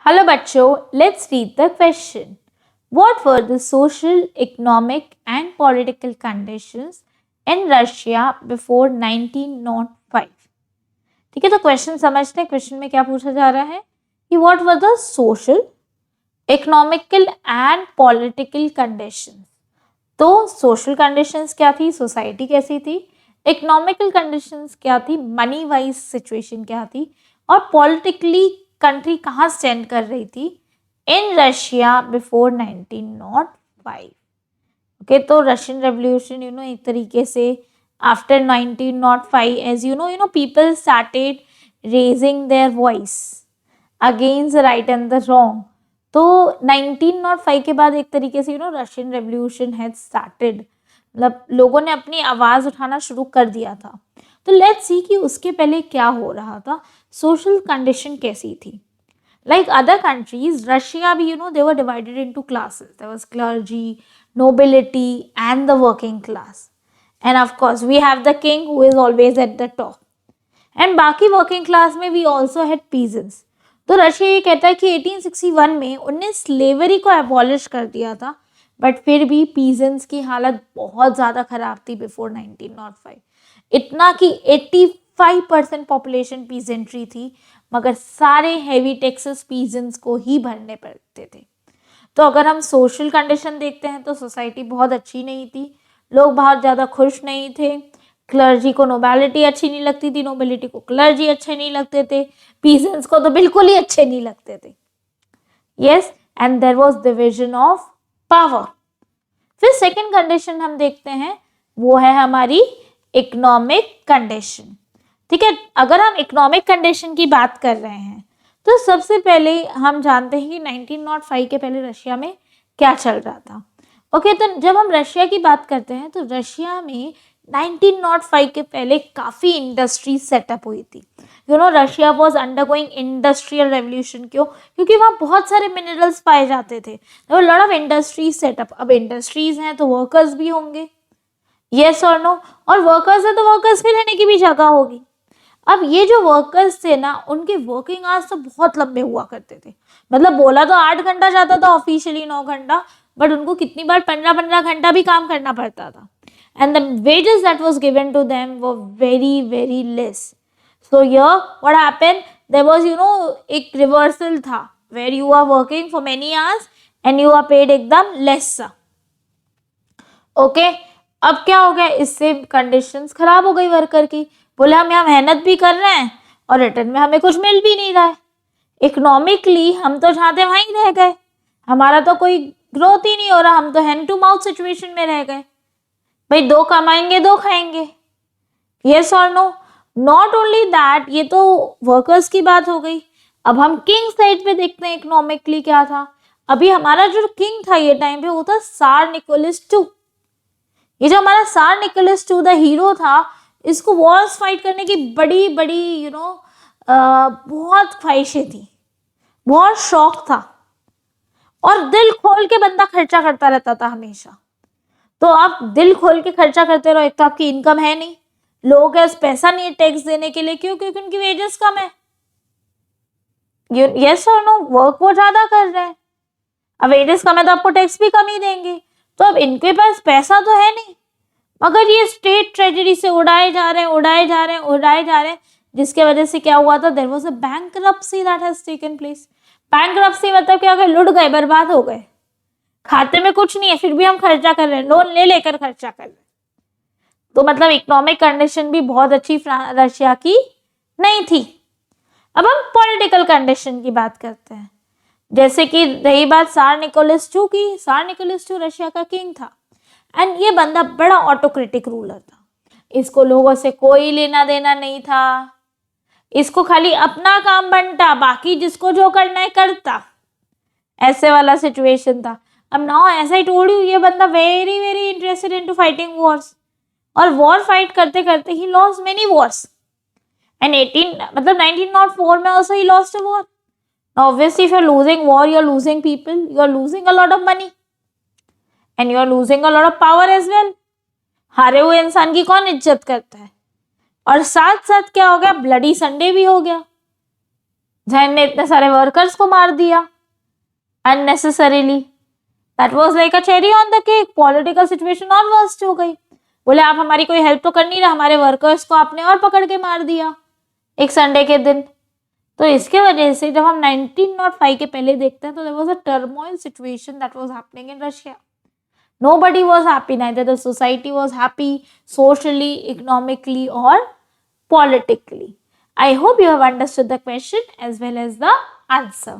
Hello बच्चों, let's read the question. What were the social, economic and political conditions in Russia before 1905? ठीक है, तो question समझते हैं. क्वेश्चन में क्या पूछा जा रहा है कि what were the social, economical and political conditions. तो social conditions क्या थी, सोसाइटी कैसी थी, इकोनॉमिकल कंडीशंस क्या थी, मनी वाइज सिचुएशन क्या थी, और पॉलिटिकली कंट्री कहाँ स्टैंड कर रही थी इन रशिया बिफोर 1905. ओके, तो रशियन रेवोल्यूशन एक तरीके से after 1905 as you know people started raising their voice against the right and the wrong. तो 1905 के बाद एक तरीके से रशियन रेवोल्यूशन हैड स्टार्टेड, मतलब लोगों ने अपनी आवाज़ उठाना शुरू कर दिया था. तो लेट्स सी कि उसके पहले क्या हो रहा था, सोशल कंडीशन कैसी थी. लाइक अदर कंट्रीज, रशिया भी they were divided into classes. There was clergy, nobility and the working class. And of course we have the king who is always at the top. And बाकी working class में we also had peasants. तो Russia ये कहता है कि 1861 में उनने slavery को एबॉलिश कर दिया था, बट फिर भी पीजेंट्स की हालत बहुत ज़्यादा ख़राब थी बिफोर 1905. इतना कि 85% पॉपुलेशन पीजेंट्री थी, मगर सारे हैवी टैक्सेस पीजेंट्स को ही भरने पड़ते थे. तो अगर हम सोशल कंडीशन देखते हैं तो सोसाइटी बहुत अच्छी नहीं थी, लोग बहुत ज़्यादा खुश नहीं थे. क्लर्जी को नोबिलिटी अच्छी नहीं लगती थी, नोबिलिटी को क्लर्जी अच्छे नहीं लगते थे, पीजेंट्स को तो बिल्कुल ही अच्छे नहीं लगते थे. Yes, and there was division of power. फिर सेकंड कंडीशन हम देखते हैं, वो है हमारी इकोनॉमिक कंडीशन. ठीक है, अगर हम इकोनॉमिक कंडीशन की बात कर रहे हैं तो सबसे पहले हम जानते हैं कि 1905 के पहले रशिया में क्या चल रहा था. ओके, तो जब हम रशिया की बात करते हैं तो रशिया में 1905 के पहले काफ़ी इंडस्ट्री सेटअप हुई थी. Russia was undergoing industrial revolution. क्यों? क्योंकि वहाँ बहुत सारे मिनरल्स पाए जाते थे. Lot of industry setup. अब इंडस्ट्रीज हैं तो वर्कर्स भी होंगे, येस और नो. और वर्कर्स है तो वर्कर्स के रहने की भी जगह होगी. अब ये जो वर्कर्स थे ना, उनके वर्किंग आवर्स तो बहुत लंबे हुआ करते थे. मतलब बोला तो 8 घंटा जाता था ऑफिशियली, 9 घंटा, बट उनको कितनी बार 15-15 घंटा भी काम करना पड़ता था. And the wages that was given to them were very very less. So here what happened, there was एक रिवर्सल था where you are working for many hours and you are paid एकदम लेस. ओके, अब क्या हो गया, इससे conditions खराब हो गई वर्कर की. बोले हम यहाँ मेहनत भी कर रहे हैं और रिटर्न में हमें कुछ मिल भी नहीं रहा है. इकोनॉमिकली हम तो जहाँ थे वहीं रह गए, हमारा तो कोई ग्रोथ ही नहीं हो रहा, हम तो हैंड टू माउथ सिचुएशन में रह गए. भाई 2 कमाएंगे 2 खाएंगे, यस और नो. नॉट ओनली दैट, ये तो वर्कर्स की बात हो गई. अब हम किंग साइड पे देखते हैं इकोनॉमिकली क्या था. अभी हमारा जो किंग था ये टाइम पे, वो था सार निकोलस II. ये जो हमारा सार निकोलस II द हीरो था, इसको वॉर्स फाइट करने की बड़ी बड़ी बहुत ख्वाहिशें थी, बहुत शौक था, और दिल खोल के बंदा खर्चा करता रहता था हमेशा. तो आप दिल खोल के खर्चा करते रहो, एक तो आपकी इनकम है नहीं, लोगों के पास पैसा नहीं है टैक्स देने के लिए. क्यों? क्योंकि उनकी वेजेस कम है. यस और नो, वर्क वो ज्यादा कर रहे हैं, अब वेजेस कम है तो आपको टैक्स भी कम ही देंगे. तो अब इनके पास पैसा तो है नहीं, मगर ये स्टेट ट्रेजरी से उड़ाए जा रहे हैं, जिसके वजह से क्या हुआ था, there was a bankruptcy that has taken place. Bankruptcy मतलब क्या, लुट गए, बर्बाद हो गए, खाते में कुछ नहीं है, फिर भी हम खर्चा कर रहे हैं, लोन ले लेकर खर्चा कर रहे हैं. तो मतलब इकोनॉमिक कंडीशन भी बहुत अच्छी रशिया की नहीं थी. अब हम पॉलिटिकल कंडीशन की बात करते हैं. जैसे कि रही बात सार निकोलस II की, सार निकोलस II रशिया का किंग था, एंड ये बंदा बड़ा ऑटोक्रेटिक रूलर था. इसको लोगों से कोई लेना देना नहीं था, इसको खाली अपना काम बनता, बाकी जिसको जो करना है करता, ऐसे वाला सिचुएशन था. अब now as I told you, ये बंदा very very interested into fighting wars, और वॉर फाइट करते करते ही लॉस्ट मेनी वॉर्स. एंड 1904 में also he lost a war. Now obviously if you're losing war, you're losing people, you're losing a lot of money and you're losing a lot of power as well. हारे हुए इंसान की कौन इज्जत करता है. और साथ साथ क्या हो गया, ब्लडी संडे भी हो गया. जैन ने इतने सारे वर्कर्स को मार दिया unnecessarily. That was like a cherry on the cake. Political situation और वर्स्ट हो गई। बोले आप हमारी कोई हेल्प तो कर नहीं रहा, हमारे वर्कर्स को आपने और पकड़ के मार दिया एक संडे के दिन। तो इसके वजह से जब हम 1905 के पहले देखते हैं तो there was a turmoil situation that was happening in Russia. Nobody was happy, neither the society was happy socially, economically, or politically. I hope you have understood the question as well as the answer.